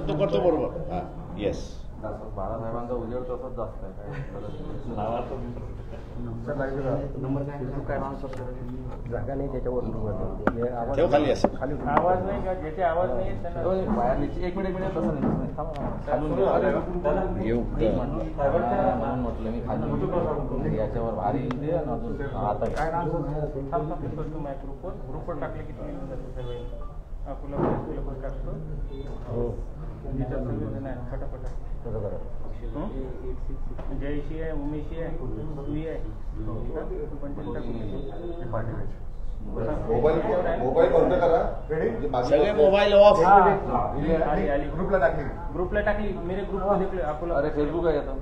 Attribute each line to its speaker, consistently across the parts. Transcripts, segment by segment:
Speaker 1: तो करतो बरोबर. हां येस.
Speaker 2: बाळासाहेबांचा उजेड तसंच जास्त आहे. जागा नाही त्याच्यावर
Speaker 1: ठेव खाली असेल.
Speaker 3: आवाज नाही का ज्याचे आवाज नाही
Speaker 2: बाहेर नीचे. एक मिनिट तसं नाही
Speaker 1: येऊ
Speaker 2: म्हणून म्हटलं मी खाली याच्यावर भारी आता काय
Speaker 3: ग्रुपवर टाकले की तुम्ही येऊन जातो सर्व अकोला टाकतो सगळेजण आहे फटाफट. जयशी आहे, उमेशी आहे, तुही आहे,
Speaker 4: मोबाईल बंद करा.
Speaker 1: सगळे मोबाईल ऑफ.
Speaker 3: ग्रुपला टाकली मेरे ग्रुप को देख लो अकोला.
Speaker 2: अरे फेसबुक आहे आता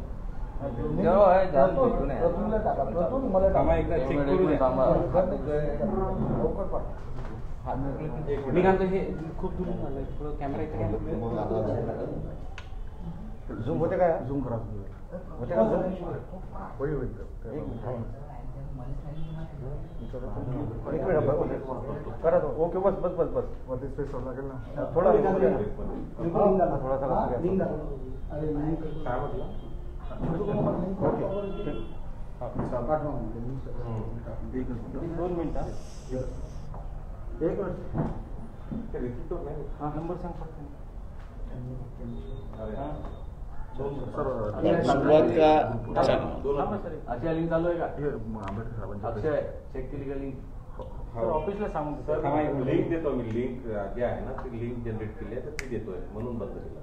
Speaker 3: मी घालतो. हे खूप दूर झालं थोडं कॅमेरा इथे
Speaker 2: झूम होते काय? झूम करा होते का? करा तो. ओके बस बस बस बस मध्ये स्पेस लागेल ना थोडा थोडासा.
Speaker 3: दोन मिनिटं. नंबर सांग फक्त.
Speaker 1: सुरुवात का?
Speaker 2: अक्षय लिंक चालू आहे का? अक्षय चेक केली का लिंक?
Speaker 3: ऑफिसला सांगून
Speaker 4: सर लिंक देतो मी. लिंक जे आहे ना ती लिंक जनरेट केली आहे तर ती देतोय म्हणून बंद केला.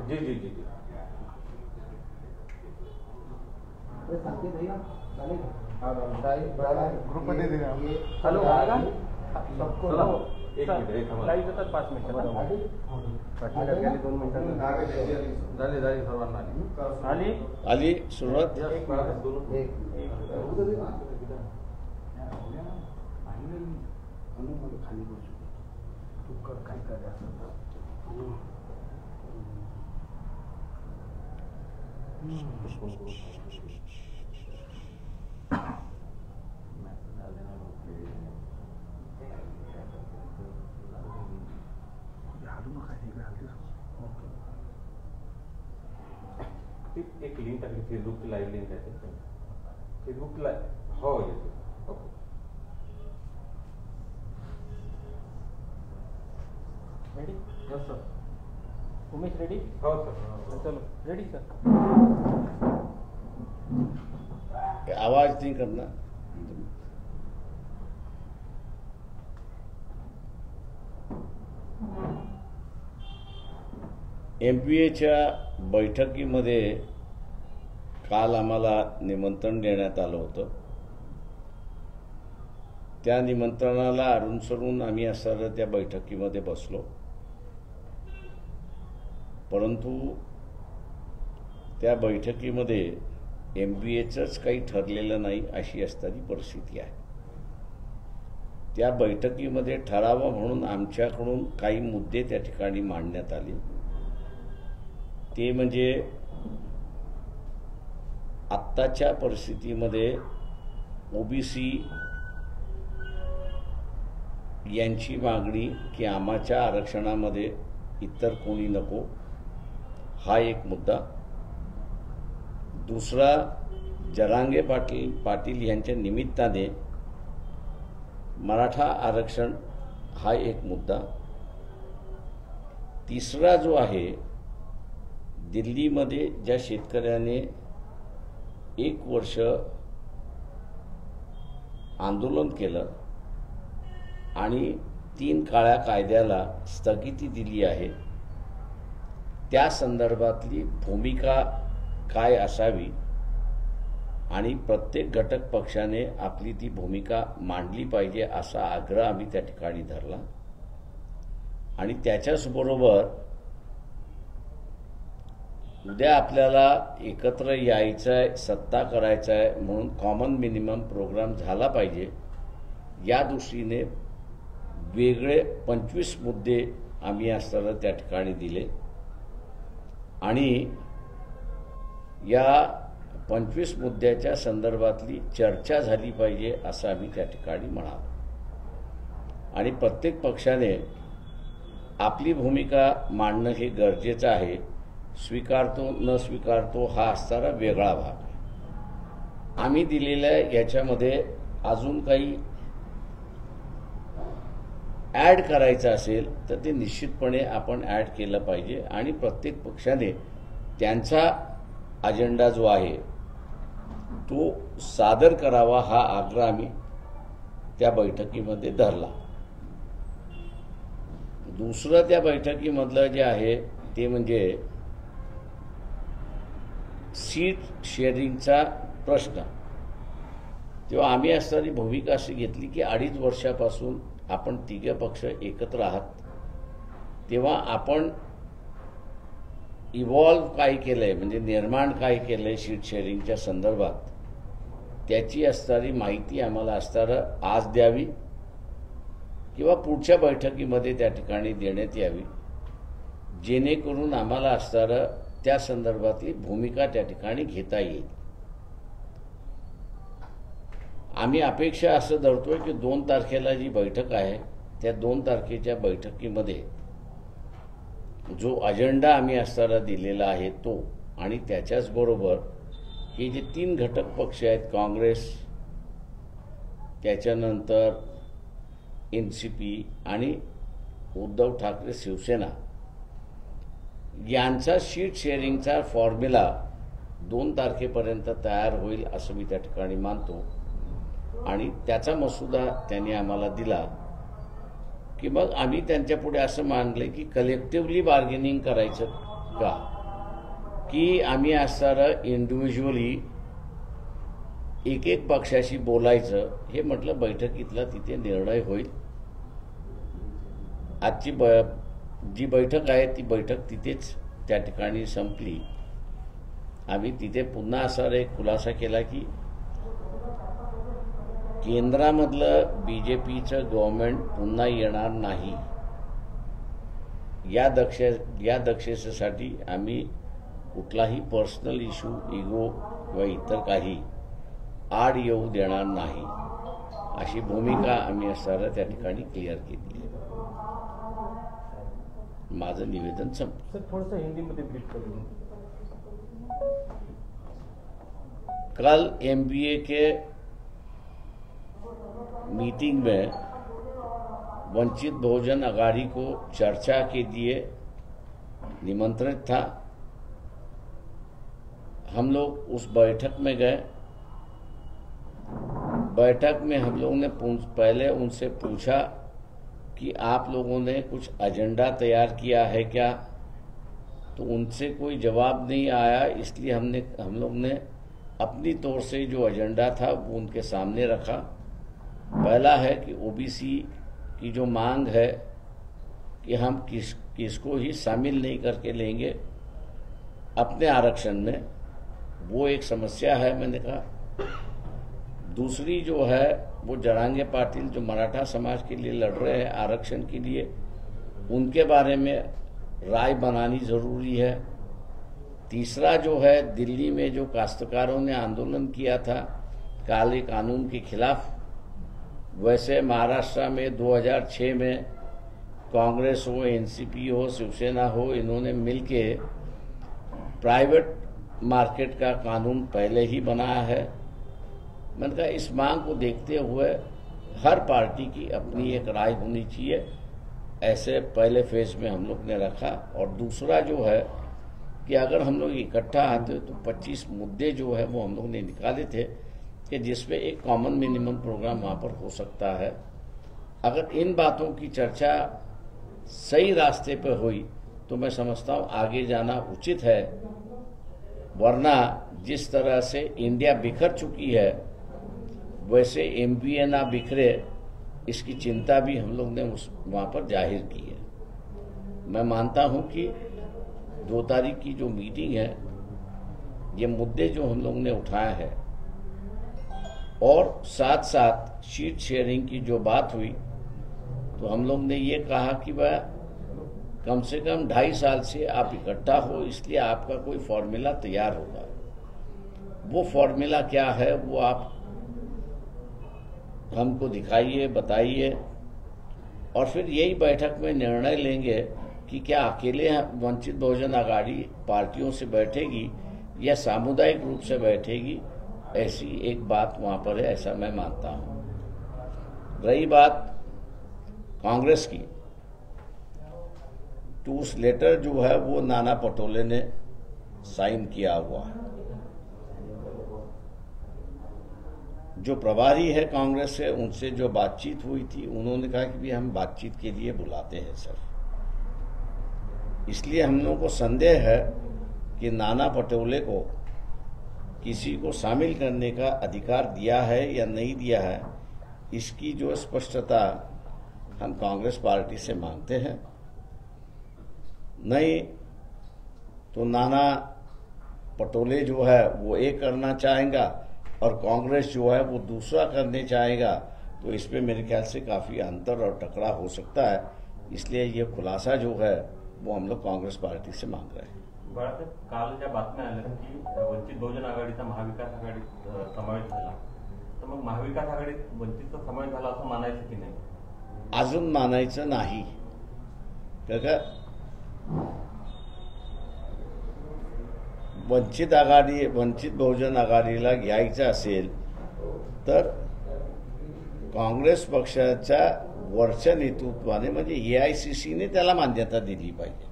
Speaker 4: जी जी जी जी.
Speaker 2: ग्रुपमध्ये
Speaker 3: हॅलो
Speaker 4: एक मिनिट
Speaker 3: लाईव्ह जातात 5 मिनिटं.
Speaker 2: 5 मिनिटात 2 मिनिटात झाली सर्वांना
Speaker 3: आली
Speaker 1: आली सुरुवात.
Speaker 4: एक लिंक टाकली फेसबुकची लाईव्ह लिंक आहे. फेसबुक लाईव्ह हो येतो. Okay
Speaker 3: ready? Yes sir. Umesh ready?
Speaker 4: हो सर.
Speaker 3: चलो रेडी सर.
Speaker 1: आवाज नहीं करना. MPAच्या बैठकीमध्ये काल आम्हाला निमंत्रण देण्यात आलं होतं. त्या निमंत्रणाला अनुसरून आम्ही असं त्या बैठकीमध्ये बसलो. परंतु त्या बैठकीमध्ये MPAचंच काही ठरलेलं नाही अशी असणारी परिस्थिती आहे. त्या बैठकीमध्ये ठराव म्हणून आमच्याकडून काही मुद्दे त्या ठिकाणी मांडण्यात आले. ते म्हणजे आत्ताच्या परिस्थितीमध्ये OBC यांची मागणी की आम्हाच्या आरक्षणामध्ये इतर कोणी नको हा एक मुद्दा. दुसरा जरांगे पाटील यांच्या निमित्ताने मराठा आरक्षण हा एक मुद्दा. तिसरा जो आहे दिल्लीमध्ये ज्या शेतकऱ्याने 1 वर्ष आंदोलन केलं आणि 3 काळ्या कायद्याला स्थगिती दिली आहे त्या संदर्भातली भूमिका काय असावी आणि प्रत्येक घटक पक्षाने आपली ती भूमिका मांडली पाहिजे असा आग्रह आम्ही त्या ठिकाणी धरला. आणि त्याच्याबरोबर उद्या आपल्याला एकत्र यायचं आहे, सत्ता करायचं आहे म्हणून कॉमन मिनिमम प्रोग्राम झाला पाहिजे या दृष्टीने वेगळे 25 मुद्दे आम्ही असताना त्या ठिकाणी दिले. आणि या 25 मुद्द्याच्या संदर्भातली चर्चा झाली पाहिजे असं आम्ही त्या ठिकाणी म्हणालो. आणि प्रत्येक पक्षाने आपली भूमिका मांडणं हे गरजेचं आहे. स्वीकारतो न स्वीकारतो हा असणारा वेगळा भाग आहे. आम्ही दिलेल्या याच्यामध्ये अजून काही ॲड करायचं असेल तर ते निश्चितपणे आपण ॲड केलं पाहिजे आणि प्रत्येक पक्षाने त्यांचा अजेंडा जो आहे तो सादर करावा हा आग्रह आम्ही त्या बैठकीमध्ये धरला. दुसरं त्या बैठकीमधलं जे आहे ते म्हणजे सीट शेअरिंगचा प्रश्न. तेव्हा आम्ही असणारी भूमिका अशी घेतली की 2.5 वर्षापासून आपण तिघे पक्ष एकत्र आहात, तेव्हा आपण इव्हॉल्व काय केलंय म्हणजे निर्माण काय केलंय सीट शेअरिंगच्या संदर्भात त्याची असणारी माहिती आम्हाला असणारं आज द्यावी किंवा पुढच्या बैठकीमध्ये त्या ठिकाणी देण्यात यावी, जेणेकरून आम्हाला असणारं त्या संदर्भातली भूमिका त्या ठिकाणी घेता येईल. आम्ही अपेक्षा असं धरतोय की 2 तारखेला जी बैठक आहे त्या 2 तारखेच्या बैठकीमध्ये जो अजेंडा आम्ही असणारा दिलेला आहे तो आणि त्याच्याच बरोबर हे जे 3 घटक पक्ष आहेत काँग्रेस, त्याच्यानंतर NCP आणि उद्धव ठाकरे शिवसेना यांचा सीट शेअरिंगचा फॉर्म्युला 2 तारखेपर्यंत तयार होईल असं मी त्या ठिकाणी मानतो. आणि त्याचा मसुदा त्यांनी आम्हाला दिला की मग आम्ही त्यांच्यापुढे असं मांडले की कलेक्टिव्हली बार्गेनिंग करायचं का की आम्ही असणारं इंडिव्हिज्युअली एक पक्षाशी बोलायचं. हे म्हटलं बैठकीतला तिथे निर्णय होईल. आजची जी बैठक आहे ती बैठक तिथेच त्या ठिकाणी संपली. आम्ही तिथे पुन्हा असा एक खुलासा केला की केंद्रामधलं BJPचं गव्हर्नमेंट पुन्हा येणार नाही. या दक्षतेसाठी आम्ही कुठलाही पर्सनल इश्यू, इगो किंवा इतर काही आड येऊ देणार नाही अशी भूमिका आम्ही असणारा त्या ठिकाणी क्लिअर केली. माझं निवेदन संपलं.
Speaker 3: सर थोडंसं हिंदीमध्ये ब्रीफ करून.
Speaker 1: कल MBA के मीटिंग में वंचित बहुजन अघाड़ी को चर्चा के लिए निमंत्रित था. हम लोग उस बैठक में गए. बैठक में हम लोगों ने पहले उनसे पूछा कि आप लोगों ने कुछ एजेंडा तैयार किया है क्या, तो उनसे कोई जवाब नहीं आया. इसलिए हम लोग ने अपनी तौर से जो एजेंडा था वो उनके सामने रखा. पहला है कि OBC की जो मांग है कि हम किसको ही शामिल नहीं करके लेंगे अपने आरक्षण में, वो एक समस्या है मैंने कहा. दूसरी जो है वो जरांगे पाटिल जो मराठा समाज के लिए लड़ रहे हैं आरक्षण के लिए, उनके बारे में राय बनानी जरूरी है. तीसरा जो है दिल्ली में जो काश्तकारों ने आंदोलन किया था काले कानून के खिलाफ, वैसे महाराष्ट्र में 2006 में कांग्रेस हो, NCP हो, शिवसेना हो, इन्होंने मिलके प्राइवेट मार्केट का कानून पहले ही बनाया है. मैंने कहा इस मांग को देखते हुए हर पार्टी की अपनी एक राय होनी चाहिए. ऐसे पहले फेज में हम लोग ने रखा. और दूसरा जो है कि अगर हम लोग इकट्ठा आते तो 25 मुद्दे जो है वो हम लोग ने निकाले थे कि जिसमें एक कॉमन मिनिमम प्रोग्राम वहाँ पर हो सकता है. अगर इन बातों की चर्चा सही रास्ते पर हुई तो मैं समझता हूँ आगे जाना उचित है. वरना जिस तरह से इंडिया बिखर चुकी है वैसे MBA ना बिखरे, इसकी चिंता भी हम लोग ने वहाँ पर जाहिर की है. मैं मानता हूँ कि 2 तारीख की जो मीटिंग है, ये मुद्दे जो हम लोग ने उठाया है और साथ साथ सीट शेयरिंग की जो बात हुई, तो हम लोग ने ये कहा कि वह कम से कम 2.5 साल से आप इकट्ठा हो, इसलिए आपका कोई फॉर्मूला तैयार होगा. वो फॉर्मूला क्या है वो आप हमको दिखाइए, बताइए. और फिर यही बैठक में निर्णय लेंगे कि क्या अकेले वंचित बहुजन आघाड़ी पार्टियों से बैठेगी या सामुदायिक रूप से बैठेगी, ऐसी एक बात वहां पर है, ऐसा मैं मानता हूं। रही बात कांग्रेस की, तो उस लेटर जो है वो नाना पटोले ने साइन किया हुआ है। जो प्रभारी है कांग्रेस से, उनसे जो बातचीत हुई थी, उन्होंने कहा कि भी हम बातचीत के लिए बुलाते हैं सर। इसलिए हम लोगों को संदेह है कि नाना पटोले को किसी को शामिल करने का अधिकार दिया है या नहीं दिया है, इसकी जो स्पष्टता हम कांग्रेस पार्टी से मांगते हैं। नहीं तो नाना पटोले जो है वो एक करना चाहेगा और कांग्रेस जो है वो दूसरा करने चाहेगा, तो इसमें मेरे ख्याल से काफी अंतर और टकराव हो सकता है। इसलिए ये खुलासा जो है वो हम लोग कांग्रेस पार्टी से मांग रहे हैं।
Speaker 4: बाळासाहेब, काल ज्या बातम्या आल्या की वंचित बहुजन आघाडीचा महाविकास आघाडीत समावेश झाला, तर मग महाविकास आघाडीत वंचितचा समावेश झाला असं मानायचं की नाही?
Speaker 1: अजून मानायचं नाही, का वंचित बहुजन आघाडीला घ्यायचं असेल तर काँग्रेस पक्षाच्या वरच्या नेतृत्वाने म्हणजे एआयसीसीने त्याला मान्यता दिली पाहिजे।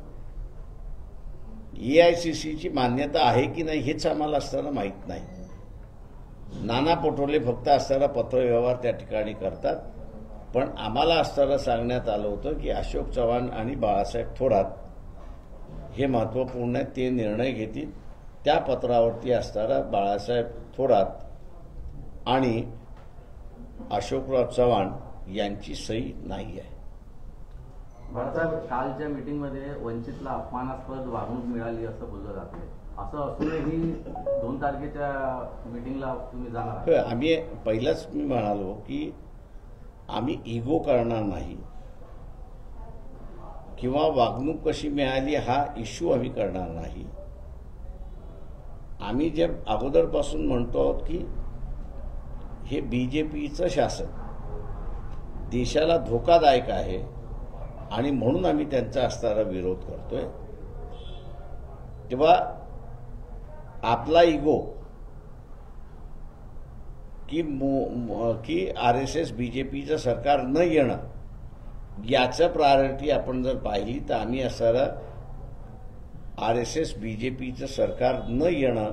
Speaker 1: एआयसीसीची मान्यता आहे की नाही हेच आम्हाला असताना माहीत नाही। नाना पटोले फक्त असताना पत्रव्यवहार त्या ठिकाणी करतात, पण आम्हाला असताना सांगण्यात आलं होतं की अशोक चव्हाण आणि बाळासाहेब थोरात हे महत्त्वपूर्ण आहे, ते निर्णय घेतील। त्या पत्रावरती असताना बाळासाहेब थोरात आणि अशोकराव चव्हाण यांची सही नाही आहे।
Speaker 2: बाळासाहेब, कालच्या मीटिंगमध्ये वंचितला अपमानास्पद वागणूक मिळाली असं बोललं जाते, असं असूनही 2 तारखेच्या मीटिंगला तुम्ही जाणार?
Speaker 1: आम्ही पहिलाच मी म्हणालो की आम्ही इगो करणार नाही किंवा वागणूक कशी मिळाली हा इश्यू आम्ही करणार नाही। आम्ही जे अगोदरपासून म्हणतो आहोत की हे बीजेपीचं शासन देशाला धोकादायक आहे आणि म्हणून आम्ही त्यांचा असणारा विरोध करतोय। तेव्हा आपला इगो की आरएसएस बीजेपीचं सरकार न येणं याचं प्रायोरिटी आपण जर पाहिली तर आम्ही असणारा आरएसएस बीजेपीचं सरकार न येणं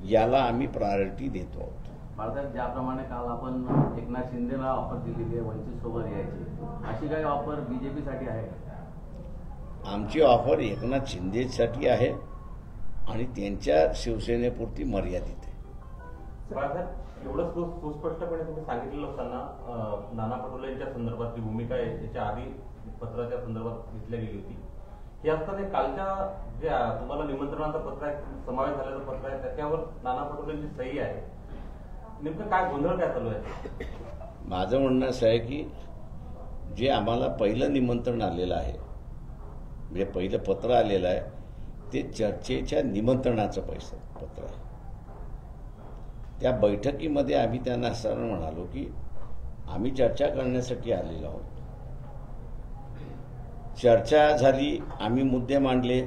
Speaker 1: याला आम्ही प्रायोरिटी देतो आहोत।
Speaker 2: बाळासाहेब, ज्याप्रमाणे काल आपण एकनाथ शिंदेला ऑफर दिलेली आहे वंचित सोबत यायची, अशी काही ऑफर बीजेपीसाठी आहे का?
Speaker 1: आमची ऑफर एकनाथ शिंदेसाठी आहे आणि त्यांच्या शिवसेनेपुरती मर्यादित आहे।
Speaker 4: बाळासाहेब, एवढं सुस्पष्टपणे तुम्ही सांगितलेलं असताना नाना पटोले यांच्या संदर्भातली भूमिका आहे याच्या आधी पत्राच्या संदर्भात घेतली गेली होती, हे असताना कालच्या जे तुम्हाला निमंत्रणाचं पत्र आहे, समावेश झाल्याचं पत्र आहे, त्याच्यावर नाना पटोलेंची सही आहे, नेमकं काय गोंधळ काय चालू आहे?
Speaker 1: माझं म्हणणं असं आहे की जे आम्हाला पहिलं निमंत्रण आलेलं आहे, म्हणजे पहिलं पत्र आलेलं आहे, ते चर्चेच्या निमंत्रणाचं पत्र आहे। त्या बैठकीमध्ये आम्ही त्यांना असं म्हणालो की आम्ही चर्चा करण्यासाठी आलेलो आहोत। चर्चा झाली, आम्ही मुद्दे मांडले,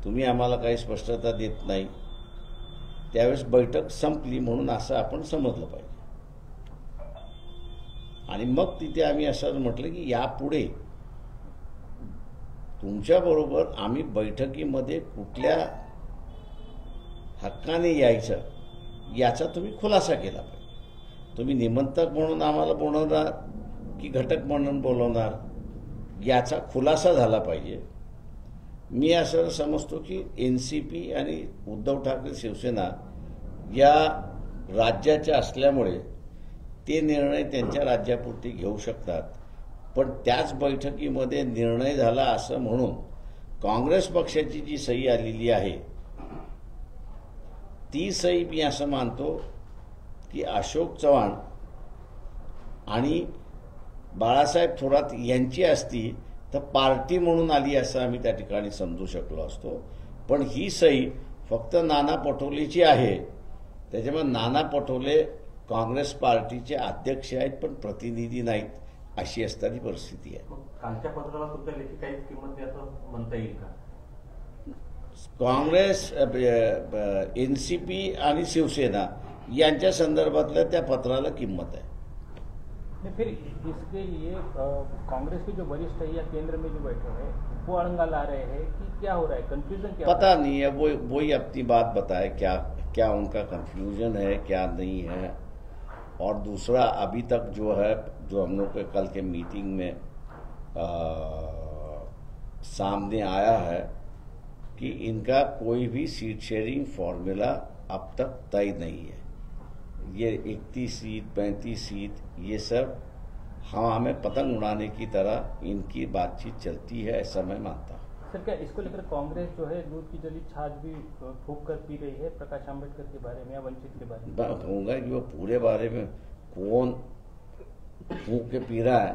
Speaker 1: तुम्ही आम्हाला काही स्पष्टता देत नाही, त्यावेळेस बैठक संपली म्हणून असं आपण समजलं पाहिजे। आणि मग तिथे आम्ही असं म्हटलं की यापुढे तुमच्याबरोबर आम्ही बैठकीमध्ये कुठल्या हक्काने यायचं याचा तुम्ही खुलासा केला पाहिजे। तुम्ही निमंत्रक म्हणून आम्हाला बोलवणार की घटक म्हणून बोलवणार याचा खुलासा झाला पाहिजे। मी असं समजतो की एनसीपी आणि उद्धव ठाकरे शिवसेना या राज्याच्या असल्यामुळे ते निर्णय त्यांच्या राज्यापुरती घेऊ शकतात, पण त्याच बैठकीमध्ये निर्णय झाला असं म्हणून काँग्रेस पक्षाची जी सही आलेली आहे ती सही मी असं मानतो की अशोक चव्हाण आणि बाळासाहेब थोरात यांची असती तर पार्टी म्हणून आली असं आम्ही त्या ठिकाणी समजू शकलो असतो, पण ही सही फक्त नाना पटोलेची आहे। त्याच्यामुळे नाना पटोले काँग्रेस पार्टीचे अध्यक्ष आहेत पण प्रतिनिधी नाहीत, अशी असणारी परिस्थिती आहे.
Speaker 4: मग कालच्या पत्राला तुमच्या लेखी काहीच किंमत नाही असं म्हणता येईल का?
Speaker 1: काँग्रेस, एनसीपी आणि शिवसेना यांच्या संदर्भातल्या त्या पत्राला किंमत है।
Speaker 3: नहीं, फिर इसके लिए कांग्रेस के जो वरिष्ठ है या केंद्र में जो बैठे हैं वो अड़ंगा ला रहे हैं कि क्या हो रहा है, कंफ्यूजन क्या
Speaker 1: पता नहीं है, वो ही अपनी बात बताए क्या क्या उनका कंफ्यूजन है क्या नहीं है। और दूसरा अभी तक जो है, जो हम लोग के कल के मीटिंग में सामने आया है कि इनका कोई भी सीट शेयरिंग फॉर्मूला अब तक तय नहीं है। ये 31 सीट 35 सीट ये सब हमें पतंग उड़ाने की तरह इनकी बातचीत चलती है, ऐसा मैं मानता हूँ।
Speaker 3: सर, क्या इसको लेकर कांग्रेस जो है दूध की जली छाछ भी फूंक कर पी रही है प्रकाश आंबेडकर के बारे में या वंचित के बारे में?
Speaker 1: मैं कहूँगा कि वो पूरे बारे में कौन फूंक के पी रहा है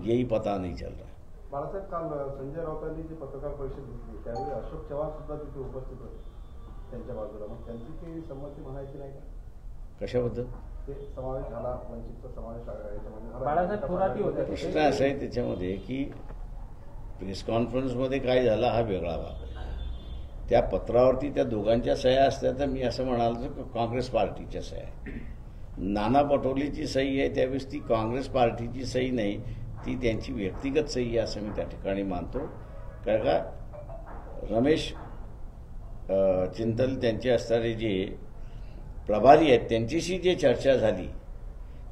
Speaker 1: यही पता नहीं चल रहा है।
Speaker 5: बाळासाहेब, काल संजय राऊतांनी जी पत्रकार परिषद घेतली त्यावेळी अशोक चव्हाण सुद्धा तिथे उपस्थित होते त्यांच्या बाजूला, मग त्यांची काही संमती म्हणायची नाही का?
Speaker 1: कशाबद्दल?
Speaker 5: ते समावेश झाला, वंचितचा समावेश याच्यामध्ये
Speaker 3: बाळासाहेब थोरातही होते.
Speaker 1: प्रश्न असा आहे त्याच्यामध्ये की प्रेस कॉन्फरन्समध्ये काय झालं हा वेगळा भाग आहे। त्या पत्रावरती त्या दोघांच्या सह्या असत्या तर मी असं म्हणालो की काँग्रेस पार्टीच्या सह्या आहे। नाना पटोलेची सही आहे त्यावेळेस ती काँग्रेस पार्टीची सही नाही, ती त्यांची व्यक्तिगत सही आहे असं मी त्या ठिकाणी मानतो। कारण का रमेश चिंतल त्यांचे असणारे जे प्रभारी आहेत त्यांच्याशी जे चर्चा झाली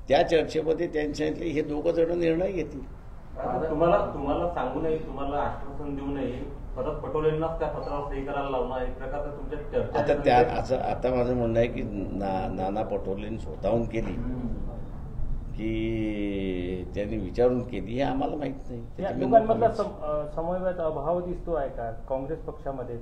Speaker 1: त्या चर्चेमध्ये त्यांनी सांगितले हे दोघं जण निर्णय घेतील।
Speaker 4: तुम्हाला सांगू नये, तुम्हाला आश्वासन देऊ नये, परत पटोलेंनाच त्या पत्रावर सही करायला लावणार एक प्रकारचं तुमच्या चर्चा।
Speaker 1: आता माझं म्हणणं आहे की नाना पटोलेंनी स्वतःहून केली की त्यांनी विचारून केली हे आम्हाला माहित नाही।
Speaker 3: या दोघांमधला समन्वयाचा अभाव दिसतो आहे का काँग्रेस पक्षामध्येच?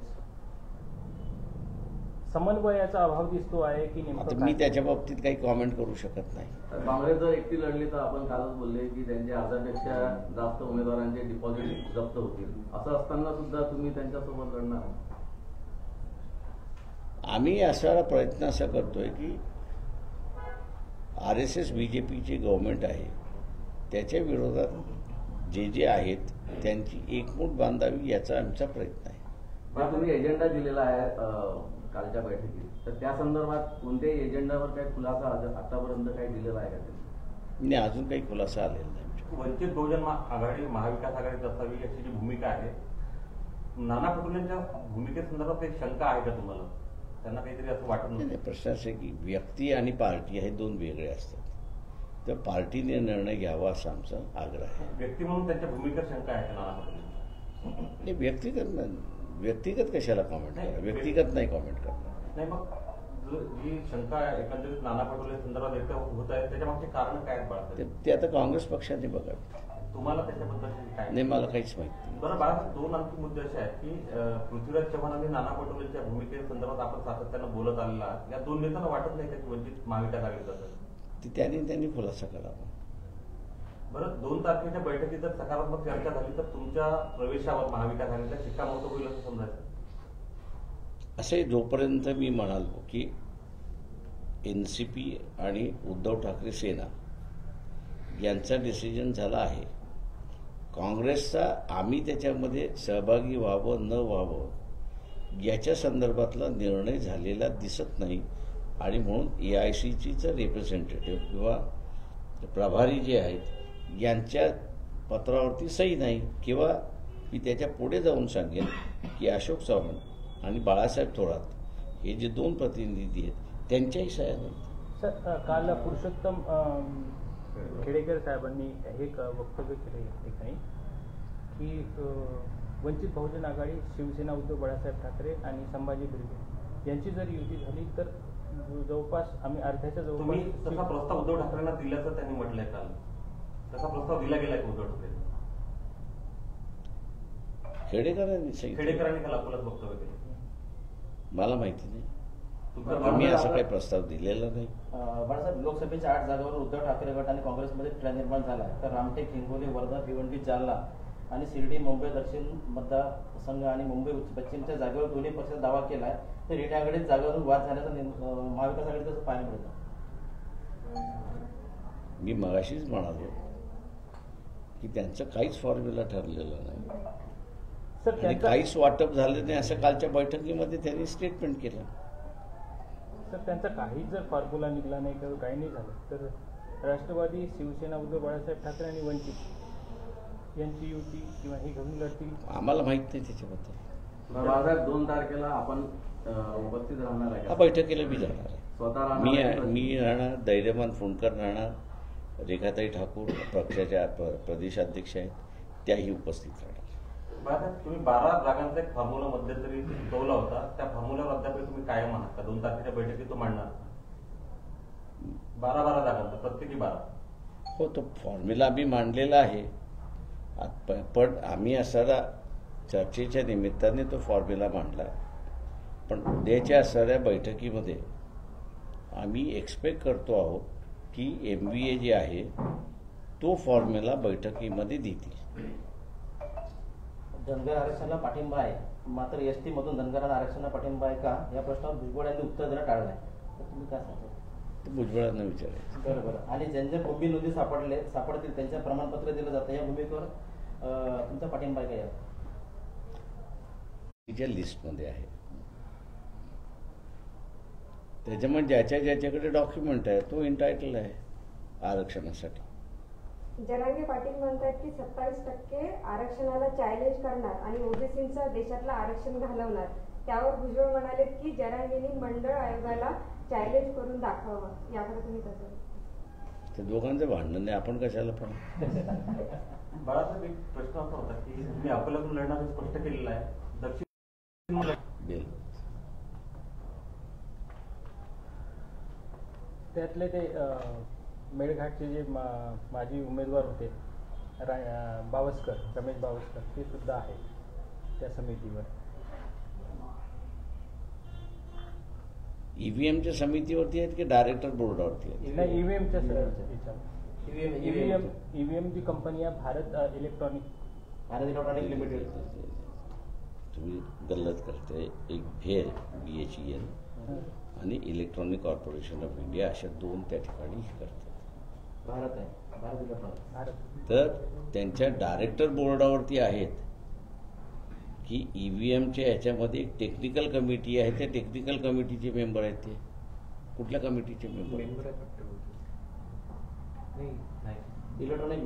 Speaker 3: समन्वयाचा अभाव दिसतो आहे की
Speaker 1: आता
Speaker 3: नेमकं
Speaker 1: मी त्याच्या बाबतीत काही कॉमेंट करू शकत नाही।
Speaker 2: काँग्रेस जर एकटी लढली तर आपण कालच बोलले की त्यांचे 1000पेक्षा जास्त उमेदवारांचे डिपॉझिट जप्त होतील, असं असताना सुद्धा तुम्ही त्यांच्यासोबत लढणार?
Speaker 1: आम्ही असा प्रयत्न असा करतोय की RSS बीजेपीचे गव्हर्नमेंट आहे त्याच्या विरोधात जे जे आहेत त्यांची एकमूट बांधावी याचा आमचा प्रयत्न आहे।
Speaker 2: पण तुम्ही एजेंडा दिलेला आहे कालच्या बैठकीत, तर त्या संदर्भात कोणत्याही एजेंडावर काही खुलासा आतापर्यंत काही दिलेला आहे का त्यांनी?
Speaker 1: नाही, अजून काही खुलासा आलेला नाही।
Speaker 4: वंचित बहुजन आघाडी महाविकास आघाडीत असावी अशी जी भूमिका आहे, नाना पटोलेंच्या भूमिकेसंदर्भात एक शंका आहे का तुम्हाला? त्यांना काहीतरी असं वाटत
Speaker 1: नाही, प्रश्न असे की व्यक्ती आणि पार्टी हे दोन वेगळे असतात, तर पार्टीने निर्णय घ्यावा असा आमचा आग्रह आहे।
Speaker 4: व्यक्ती म्हणून त्यांच्या भूमिकेत शंका आहे का नाना पटोले?
Speaker 1: नाही, व्यक्तिगत कशाला कॉमेंट करा, व्यक्तिगत नाही कॉमेंट करणार।
Speaker 4: नाही, मग जी शंका एकंदरीत नाना पटोले संदर्भात व्यक्त होत आहे त्याच्या मागचे कारण काय आहेत बाळासाहेब?
Speaker 1: ते आता काँग्रेस पक्षाने बघावे।
Speaker 4: तुम्हाला त्याच्याबद्दल काय?
Speaker 1: नाही, मला काहीच माहिती नाही।
Speaker 4: बरं बाळासाहेब, दोन आणखी मुद्दे असे आहेत की पृथ्वीराज चव्हाण आणि नाना पटोलेंच्या भूमिकेसंदर्भात आपण सातत्यानं बोलत आलेला आहात, या दोन नेत्यांना वाटत नाही का की वंचित महाविकास आघाडीत असेल?
Speaker 1: त्यांनी खुलासा करावा।
Speaker 4: बरं, 2 तारखेच्या बैठकीत जर सकारात्मक चर्चा झाली तर तुमच्या प्रवेशावर महाविकास आघाडीला शिक्कामोर्तब होईल असं समजायचं?
Speaker 1: असे जोपर्यंत मी म्हणालो की एनसीपी आणि उद्धव ठाकरे सेना यांचा डिसिजन झाला आहे, काँग्रेसचा आम्ही त्याच्यामध्ये सहभागी व्हावं न व्हावं याच्या संदर्भातला निर्णय झालेला दिसत नाही, आणि म्हणून AICCचं रिप्रेझेंटेटिव्ह किंवा प्रभारी जे आहेत यांच्या पत्रावरती सही नाही, किंवा मी त्याच्या पुढे जाऊन सांगेन की अशोक चव्हाण आणि बाळासाहेब थोरात हे जे दोन प्रतिनिधी आहेत त्यांच्याही सह्या नाहीत।
Speaker 3: सर, काल पुरुषोत्तम खेडेकर साहेबांनी एक वक्तव्य केलं या ठिकाणी की वंचित बहुजन आघाडी, शिवसेना, उद्धव बाळासाहेब ठाकरे आणि संभाजी ब्रिगेड यांची जर युती झाली तर जवळपास आम्ही अर्ध्याच्या
Speaker 4: तुम्ही
Speaker 3: जवळपास
Speaker 4: तसा प्रस्ताव उद्धव ठाकरेंना दिल्याचं त्यांनी म्हटलंय काल, तसा प्रस्ताव दिला गेलाय का उद्धव ठाकरे? खेडेकरांनी काल अकोल्यात वक्तव्य केलं,
Speaker 1: मला माहिती नाही,
Speaker 4: तुमचा
Speaker 1: मी असा काही प्रस्ताव दिलेला नाही।
Speaker 6: बाळासाहेब, लोकसभेच्या 8 जागांवर उद्धव ठाकरे गट आणि काँग्रेसमध्ये तिढा निर्माण झाला, तर रामटेक, हिंगोली, वर्धा, भिवंडी, जालना आणि शिर्डी, मुंबई दक्षिण मतदारसंघ आणि मुंबई पश्चिमच्या जागेवर दोन्ही पक्षांनी दावा केला आहे, तर रिटे आघाडीत जागेवरून वाद झाल्याचं महाविकास आघाडीत कसं पाहायला मिळतं?
Speaker 1: मी मगाशीच म्हणालो की त्यांचं काहीच फॉर्म्युला ठरलेलं नाही
Speaker 3: सर
Speaker 1: आणि
Speaker 3: त्यांचा
Speaker 1: काहीच वाटप झालं नाही असं कालच्या बैठकीमध्ये त्यांनी स्टेटमेंट केलं.
Speaker 3: सर त्यांचा काहीच जर फॉर्म्युला निघाला नाही किंवा काही नाही झालं तर राष्ट्रवादी, शिवसेना, उद्धव बाळासाहेब ठाकरे आणि वंचित यांची युती किंवा हे घेऊन लढतील.
Speaker 1: आम्हाला माहित नाही त्याच्याबद्दल.
Speaker 2: बाळासाहेब 2 तारखेला आपण उपस्थित राहणार आहे
Speaker 1: हा
Speaker 2: का?
Speaker 1: बैठकीला मी जाणार आहे.
Speaker 2: स्वतः राहणार आहे?
Speaker 1: मी राहणार, धैर्यमान फुंडकर राहणार, रेखाताई ठाकूर पक्षाच्या प्रदेशाध्यक्ष आहेत, त्याही उपस्थित राहणार.
Speaker 4: बाळासाहेब, तुम्ही 12 जागांचा एक फॉर्म्युला मध्यंतरी सुचवला होता, त्या फॉर्म्युल्यावर अद्याप तुम्ही कायम आहात का? 2 तारखेच्या बैठकीत तो मांडणार 12 जागांचा, प्रत्येकी 12?
Speaker 1: हो, तो फॉर्म्युला आम्ही मांडलेला आहे. पण आम्ही असणारा चर्चेच्या निमित्ताने तो फॉर्म्युला मांडला. पण उद्याच्या असणाऱ्या बैठकीमध्ये आम्ही एक्सपेक्ट करतो आहोत की MBA जे आहे तो फॉर्म्युला बैठकीमध्ये देतील.
Speaker 6: धनगर आरक्षणाला पाठिंबा आहे, मात्र ST मधून धनगरांना आरक्षणाला पाठिंबा आहे का या प्रश्नावर भुजबळ यांनी उत्तर देणं टाळलं आहे. तर तुम्ही काय सांगता?
Speaker 1: ते भुजबळांना विचारायचं.
Speaker 6: बरोबर. आणि ज्यांच्या भूमी नोंदी सापडतील त्यांच्या प्रमाणपत्र दिलं जातं, या भूमिकेवर तुमचा पाठिंबा आहे का?
Speaker 1: तिच्या लिस्टमध्ये आहे. त्याच्यामुळे ज्याच्याकडे डॉक्युमेंट आहे तो इंटायटल आहे आरक्षणासाठी.
Speaker 7: जरांगे पाटील म्हणतात की 27% आरक्षणाला चॅलेंज करणार आणि ओबीसींचं देशातलं आरक्षण घालवणार. त्यावर भुजबळ म्हणाले की जरांगेंनी मंडळ आयोगाला चॅलेंज करून दाखवावं. याकडे तुम्ही कसं?
Speaker 1: ते दोघांचं भांडण नाही, आपण कशाला पण.
Speaker 4: बाळासाहेब, एक प्रश्न असा होता की तुम्ही अकोल्यातून लढणार हे स्पष्ट केलेलं आहे. दक्षिण
Speaker 1: बिल
Speaker 3: त्यातले ते मेळघाटचे जे माजी उमेदवार होते बावस्कर, रमेश बावस्कर, ते सुद्धा आहे त्या समितीवर.
Speaker 1: EVMच्या समितीवरती आहेत की डायरेक्टर बोर्डावरती आहेत?
Speaker 3: नाही, EVMच्या EVM जी कंपनी आहे भारत इलेक्ट्रॉनिक
Speaker 6: लिमिटेड.
Speaker 1: तुम्ही गल्लत करते. एक भेल BHEL आणि इलेक्ट्रॉनिक कॉर्पोरेशन ऑफ इंडिया अशा 2 त्या ठिकाणी करतात.
Speaker 6: भारत आहे, भारत इलेक्ट्रॉनिक.
Speaker 1: तर त्यांच्या डायरेक्टर बोर्डावरती आहेत की EVMच्या ह्याच्यामध्ये एक टेक्निकल कमिटी आहे, त्या टेक्निकल कमिटीचे मेंबर आहेत. ते कुठल्या कमिटीचे मेंबर?
Speaker 6: इलेक्ट्रॉनिक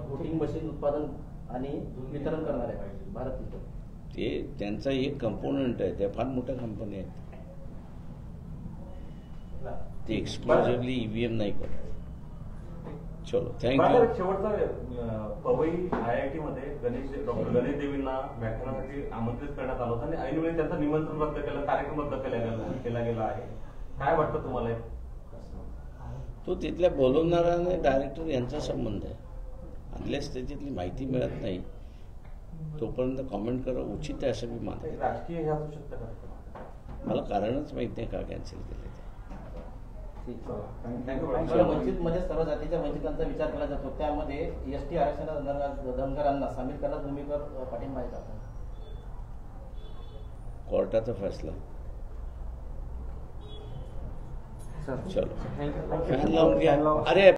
Speaker 6: वोटिंग मशीन उत्पादन आणि वितरण करणार आहे भारत इलेक्ट्रॉनिक.
Speaker 1: ते त्यांचा एक कंपोनंट आहे. त्या फार मोठ्या कंपनी आहेत. ते एक्सक्लुझिव्हली EVM नाही करत. चलो, थँक्यू.
Speaker 4: शेवटचा पवई IIT मध्ये डॉक्टर गणेश देवींना व्याख्यानासाठी आमंत्रित करण्यात आलं होतं आणि ऐनवेळी त्यांचं निमंत्रण रद्द केलं, कार्यक्रम रद्द केला गेला आहे. काय वाटतं तुम्हाला?
Speaker 1: तो तिथल्या बोलवणारा आणि डायरेक्टर यांचा संबंध आहे. अनलेस त्याच्यातली माहिती मिळत नाही तोपर्यंत कॉमेंट करणं उचित आहे असं मी मानतो.
Speaker 4: राजकीय हे असू शकतं का?
Speaker 1: मला कारणच माहित नाही का कॅन्सल केले ते.
Speaker 6: वंचित मध्ये सर्व जातीच्या वंचितांचा विचार केला जातो, त्यामध्ये ST आरक्षणात धनगरांना सामील करण्याच्या भूमिकेवर पाठिंबा आहे का?
Speaker 1: कोर्टाचा फैसला. चलो, फॅन लावून घ्या. अरे